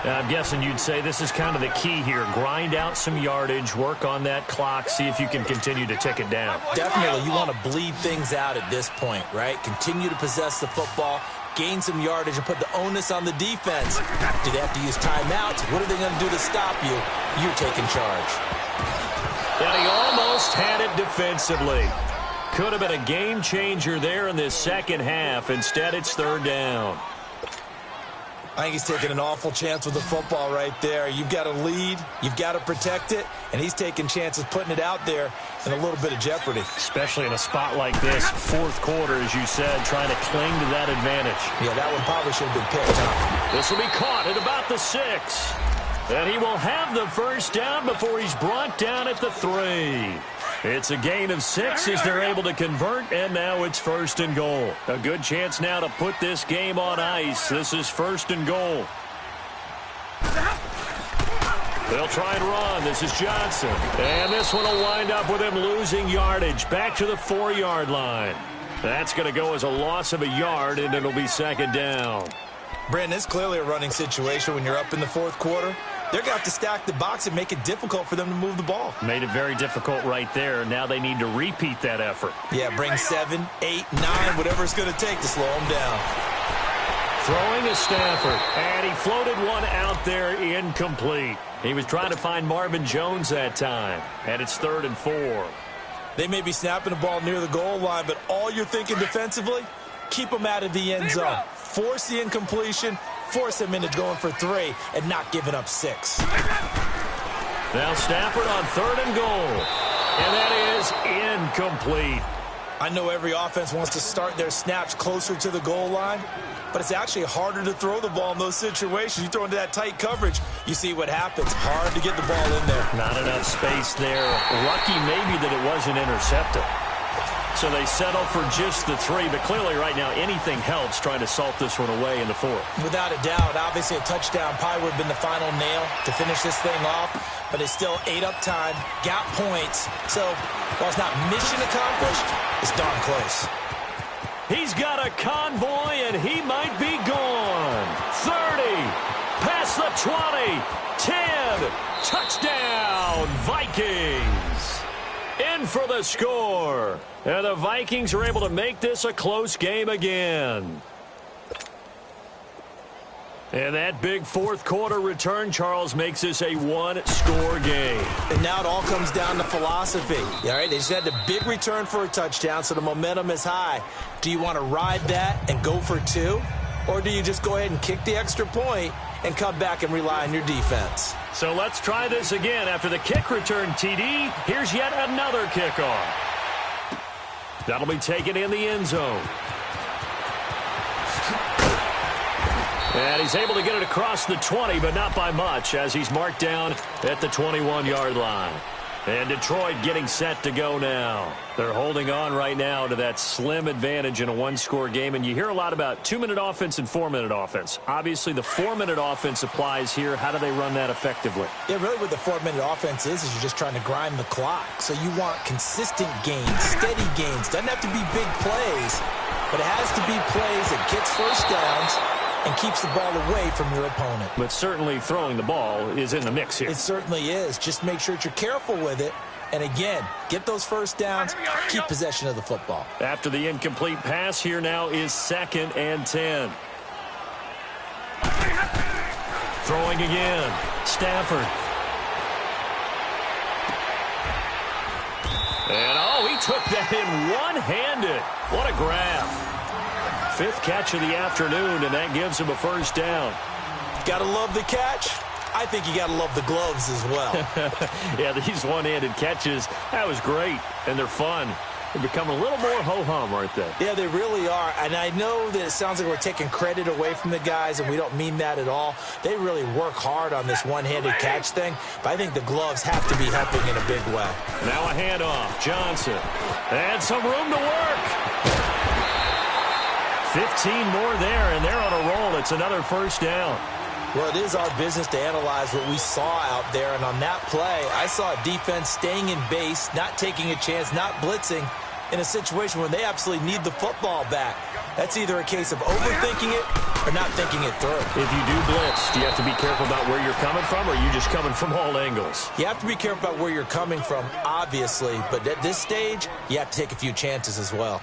I'm guessing you'd say this is kind of the key here. Grind out some yardage, work on that clock, see if you can continue to tick it down. Definitely. You want to bleed things out at this point, right? Continue to possess the football, gain some yardage, and put the onus on the defense. Do they have to use timeouts? What are they going to do to stop you? You're taking charge. And he almost had it defensively. Could have been a game changer there in this second half. Instead, it's third down. I think he's taking an awful chance with the football right there. You've got to lead, you've got to protect it, and he's taking chances putting it out there in a little bit of jeopardy. Especially in a spot like this, fourth quarter, as you said, trying to cling to that advantage. Yeah, that one probably should have been picked up. This will be caught at about the 6. And he will have the first down before he's brought down at the 3. It's a gain of 6 as they're able to convert, and now it's first and goal. A good chance now to put this game on ice. This is first and goal. They'll try and run. This is Johnson. And this one will wind up with him losing yardage. Back to the 4-yard line. That's going to go as a loss of a yard, and it'll be second down. Brandon, it's clearly a running situation when you're up in the fourth quarter. They're going to have to stack the box and make it difficult for them to move the ball. Made it very difficult right there. Now they need to repeat that effort. Yeah, bring 7, 8, 9, whatever it's going to take to slow them down. Throwing is Stafford, and he floated one out there incomplete. He was trying to find Marvin Jones that time, and it's 3rd and 4. They may be snapping the ball near the goal line, but all you're thinking defensively, keep them out of the end zone. Force the incompletion, force them into going for 3, and not giving up 6. Now Stafford on 3rd and goal, and that is incomplete. I know every offense wants to start their snaps closer to the goal line, but it's actually harder to throw the ball in those situations. You throw into that tight coverage, you see what happens. Hard to get the ball in there. Not enough space there. Lucky maybe that it wasn't intercepted. So they settle for just the 3, but clearly right now anything helps trying to salt this one away in the 4th. Without a doubt, obviously a touchdown probably would have been the final nail to finish this thing off, but it's still ate up time, got points. So while it's not mission accomplished, it's darn close. He's got a convoy, and he might be gone. 30, past the 20, 10, touchdown, Vikings. In for the score. And the Vikings are able to make this a close game again. And that big fourth quarter return, Charles, makes this a one-score game. And now it all comes down to philosophy. All right, they just had the big return for a touchdown, so the momentum is high. Do you want to ride that and go for 2? Or do you just go ahead and kick the extra point and come back and rely on your defense? So let's try this again. After the kick return, TD, here's yet another kickoff. That'll be taken in the end zone. And he's able to get it across the 20, but not by much, as he's marked down at the 21-yard line. And Detroit getting set to go now. They're holding on right now to that slim advantage in a one-score game. And you hear a lot about 2-minute offense and 4-minute offense. Obviously, the 4-minute offense applies here. How do they run that effectively? Yeah, really what the 4-minute offense is you're just trying to grind the clock. So you want consistent gains, steady gains. Doesn't have to be big plays, but it has to be plays that gets first downs and keeps the ball away from your opponent. But certainly throwing the ball is in the mix here. It certainly is. Just make sure that you're careful with it. And again, get those first downs, keep possession of the football. After the incomplete pass, here now is 2nd and 10. Throwing again. Stafford. And he took that in one-handed. What a grab. 5th catch of the afternoon, and that gives him a first down. Gotta love the catch. I think you gotta love the gloves as well. Yeah, these one-handed catches, that was great, and they're fun. They're becoming a little more ho-hum, aren't they? Yeah, they really are. And I know that it sounds like we're taking credit away from the guys, and we don't mean that at all. They really work hard on this one-handed catch thing, but I think the gloves have to be helping in a big way. Now a handoff. Johnson. And some room to work. 15 more there, and they're on a roll. It's another first down. Well, it is our business to analyze what we saw out there, and on that play, I saw a defense staying in base, not taking a chance, not blitzing, in a situation where they absolutely need the football back. That's either a case of overthinking it or not thinking it through. If you do blitz, do you have to be careful about where you're coming from, or are you just coming from all angles? You have to be careful about where you're coming from, obviously, but at this stage, you have to take a few chances as well.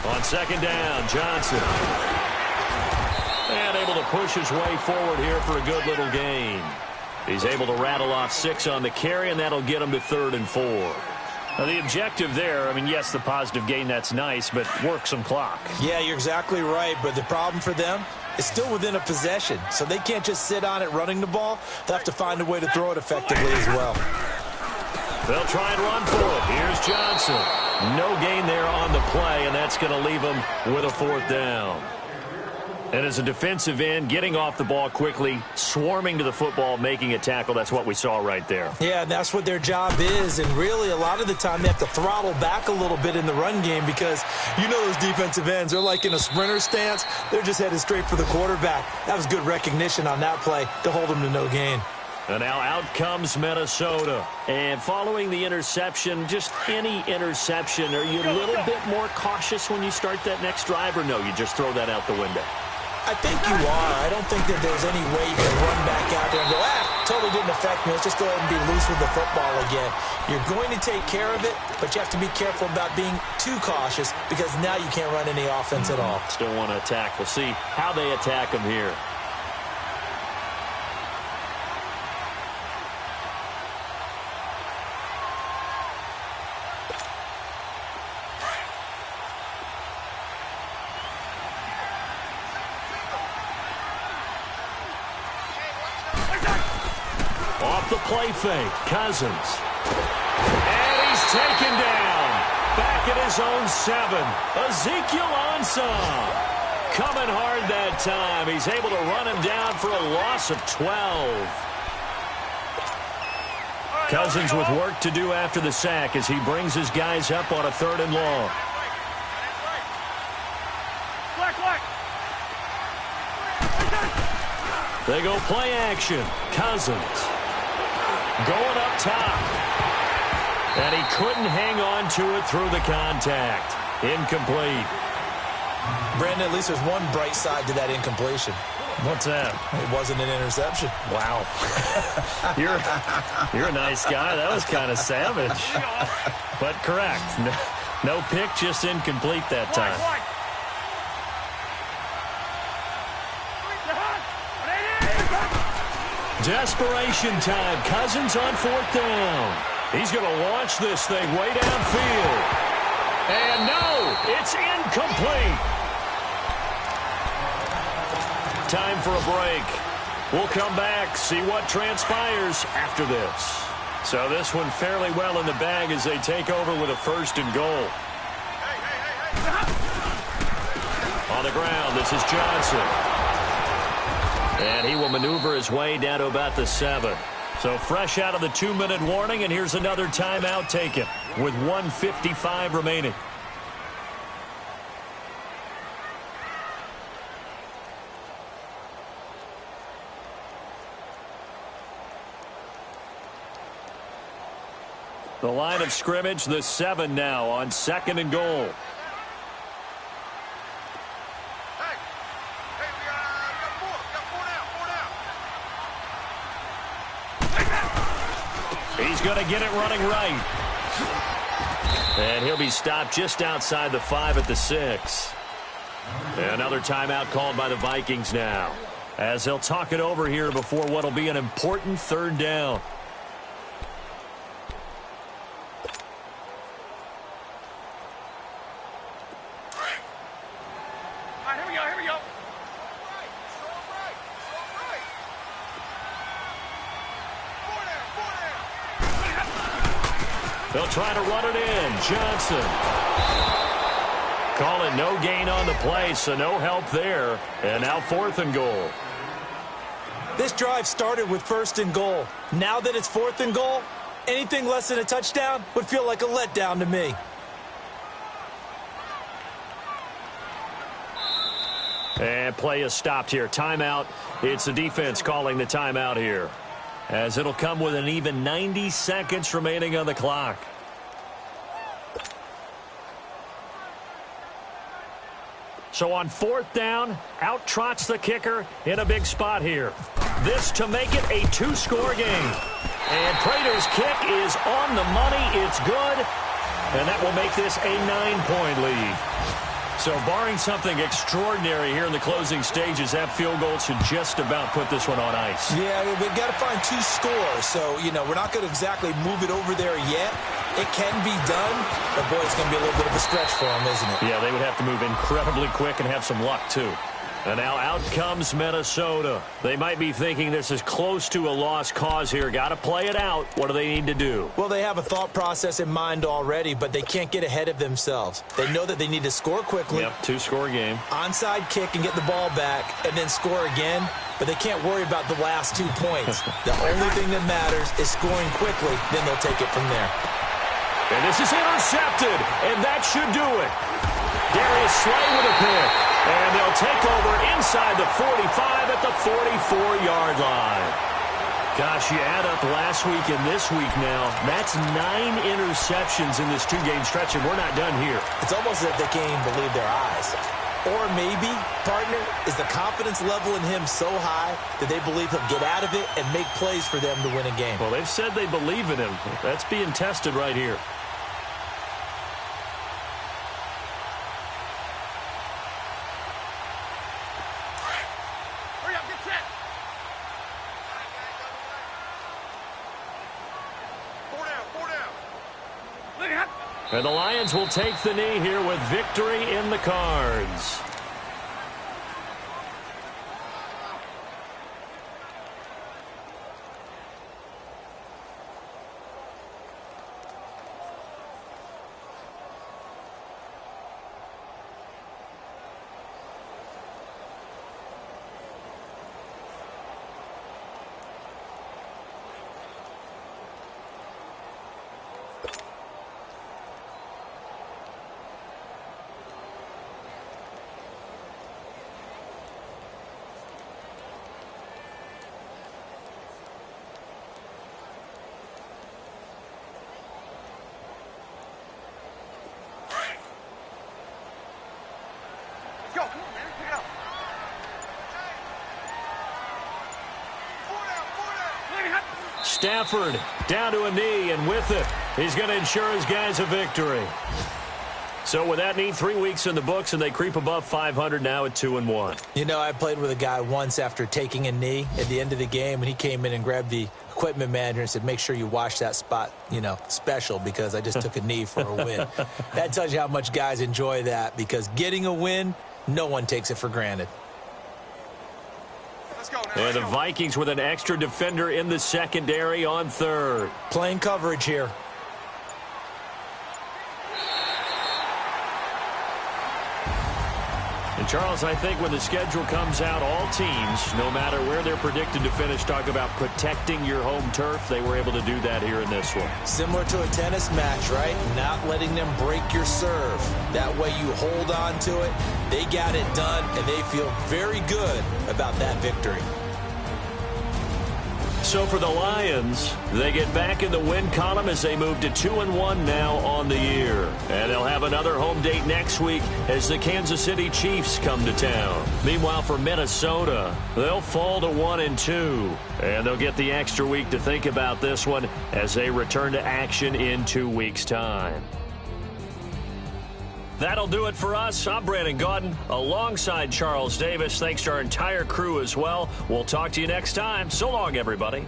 On second down, Johnson. And able to push his way forward here for a good little gain. He's able to rattle off 6 on the carry, and that'll get him to 3rd and 4. Now, the objective there, I mean, yes, the positive gain, that's nice, but work some clock. Yeah, you're exactly right, but the problem for them is still within a possession, so they can't just sit on it running the ball. They'll have to find a way to throw it effectively as well. They'll try and run for it. Here's Johnson. No gain there on the play, and that's going to leave him with a 4th down. And as a defensive end, getting off the ball quickly, swarming to the football, making a tackle, that's what we saw right there. Yeah, and that's what their job is, and really a lot of the time they have to throttle back a little bit in the run game because you know those defensive ends, they're like in a sprinter stance. They're just headed straight for the quarterback. That was good recognition on that play to hold them to no gain. And now out comes Minnesota. And following the interception, just any interception, are you a little bit more cautious when you start that next drive, or no, you just throw that out the window? I think you are. I don't think that there's any way you can run back out there and go, totally didn't affect me. Let's just go ahead and be loose with the football again. You're going to take care of it, but you have to be careful about being too cautious because now you can't run any offense at all. Still want to attack. We'll see how they attack them here. Off the play fake, Cousins. And he's taken down. Back at his own 7. Ezekiel Ansah. Coming hard that time. He's able to run him down for a loss of 12. Cousins with work to do after the sack as he brings his guys up on a 3rd and long. They go play action. Cousins going up top. And he couldn't hang on to it through the contact. Incomplete. Brandon, at least there's one bright side to that incompletion. What's that? It wasn't an interception. Wow. You're a nice guy. That was kind of savage. But correct. No pick, just incomplete that time. Desperation time. Cousins on 4th down. He's going to launch this thing way downfield. And no, it's incomplete. Time for a break. We'll come back, see what transpires after this. So this one fairly well in the bag as they take over with a 1st and goal. On the ground, this is Johnson. And he will maneuver his way down to about the 7. So fresh out of the 2-minute warning, and here's another timeout taken with 1:55 remaining. The line of scrimmage, the 7 now on 2nd and goal. He's going to get it running right. And he'll be stopped just outside the 5 at the 6. Another timeout called by the Vikings now, as they'll talk it over here before what will be an important 3rd down. They'll try to run it in. Johnson. Call it no gain on the play, so no help there. And now 4th and goal. This drive started with 1st and goal. Now that it's 4th and goal, anything less than a touchdown would feel like a letdown to me. And play is stopped here. Timeout. It's the defense calling the timeout here, as it'll come with an even 90 seconds remaining on the clock. So on 4th down, out trots the kicker in a big spot here. This to make it a 2-score game. And Prater's kick is on the money. It's good. And that will make this a 9-point lead. So barring something extraordinary here in the closing stages, that field goal should just about put this one on ice. Yeah, we've got to find 2 scores. So, we're not going to exactly move it over there yet. It can be done, but, boy, it's going to be a little bit of a stretch for them, isn't it? Yeah, they would have to move incredibly quick and have some luck, too. And now out comes Minnesota. They might be thinking this is close to a lost cause here. Got to play it out. What do they need to do? Well, they have a thought process in mind already, but they can't get ahead of themselves. They know that they need to score quickly. Yep, 2-score game. Onside kick and get the ball back and then score again, but they can't worry about the last 2 points. The only thing that matters is scoring quickly, then they'll take it from there. And this is intercepted, and that should do it. Darius Slay with a pick. And they'll take over inside the 45 at the 44-yard line. Gosh, you add up last week and this week now, that's 9 interceptions in this 2-game stretch, and we're not done here. It's almost as if they can't even believe their eyes. Or maybe, partner, is the confidence level in him so high that they believe he'll get out of it and make plays for them to win a game. Well, they've said they believe in him. That's being tested right here. And the Lions will take the knee here with victory in the cards. Stafford down to a knee, and with it, he's going to ensure his guys a victory. So with that knee, 3 weeks in the books, and they creep above 500 now at 2-1. I played with a guy once after taking a knee at the end of the game, and he came in and grabbed the equipment manager and said, make sure you wash that spot, special, because I just took a knee for a win. That tells you how much guys enjoy that, because getting a win, no one takes it for granted. And the Vikings with an extra defender in the secondary on 3rd. Playing coverage here. And, Charles, I think when the schedule comes out, all teams, no matter where they're predicted to finish, talk about protecting your home turf. They were able to do that here in this one. Similar to a tennis match, right? Not letting them break your serve. That way you hold on to it. They got it done, and they feel very good about that victory. So for the Lions, they get back in the win column as they move to 2-1 now on the year. And they'll have another home date next week as the Kansas City Chiefs come to town. Meanwhile, for Minnesota, they'll fall to 1-2. And they'll get the extra week to think about this one as they return to action in 2 weeks' time. That'll do it for us. I'm Brandon Gaudin alongside Charles Davis. Thanks to our entire crew as well. We'll talk to you next time. So long, everybody.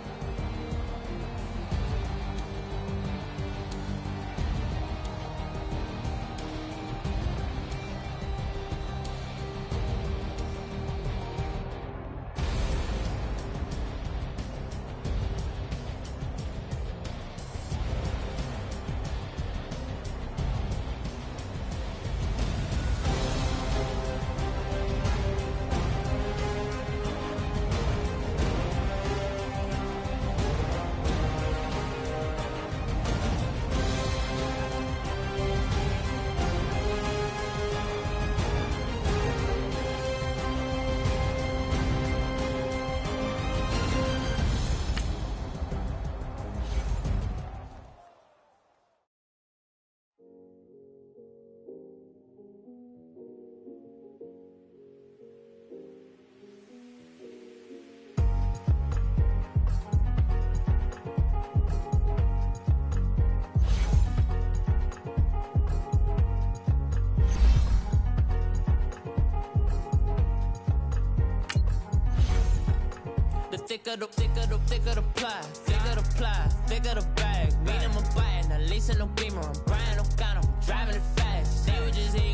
thicker the ply, thicker the ply, thicker the bag. Meet him a bite, at least in no beamer. I'm Brian O'Connor, driving it fast. They were just here.